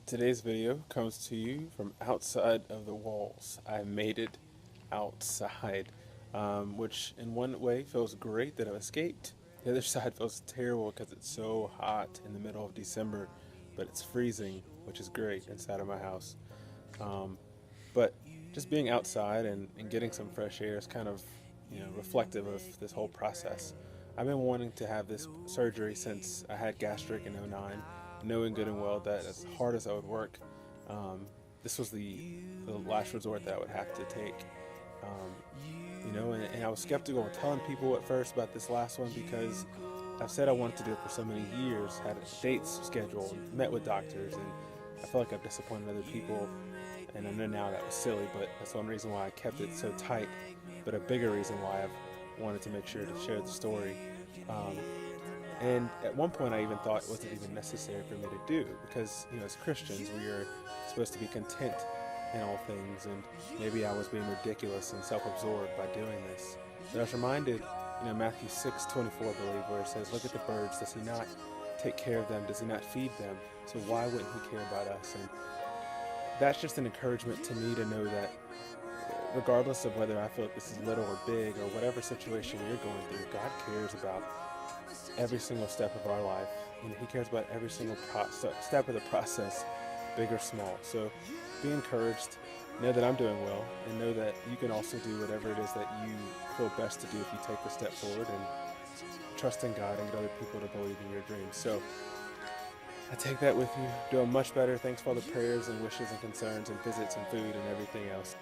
Today's video comes to you from outside of the walls. I made it outside, which in one way feels great that I've escaped. The other side feels terrible because it's so hot in the middle of December, but it's freezing, which is great inside of my house. Um, but just being outside and getting some fresh air is kind of, reflective of this whole process. I've been wanting to have this surgery since I had gastric in '09, knowing good and well that as hard as I would work, um, this was the last resort that I would have to take. Um, and I was skeptical of telling people at first about this last one because I've said I wanted to do it for so many years, had dates scheduled, met with doctors, and I feel like I've disappointed other people. And I know now that was silly, but that's one reason why I kept it so tight. But a bigger reason why I've wanted to make sure to share the story. Um, and at one point, I even thought it wasn't even necessary for me to do because, as Christians, we are supposed to be content in all things. And maybe I was being ridiculous and self-absorbed by doing this. But I was reminded, Matthew 6:24, I believe, where it says, "Look at the birds. Does he not take care of them? Does he not feed them? So why wouldn't he care about us?" And that's just an encouragement to me to know that regardless of whether I feel like this is little or big or whatever situation you're going through, God cares about every single step of our life. He cares about every single step of the process, big or small. So be encouraged. Know that I'm doing well, and know that you can also do whatever it is that you feel best to do if you take the step forward and trust in God and get other people to believe in your dreams. So I take that with you. Doing much better. Thanks for all the prayers and wishes and concerns and visits and food and everything else.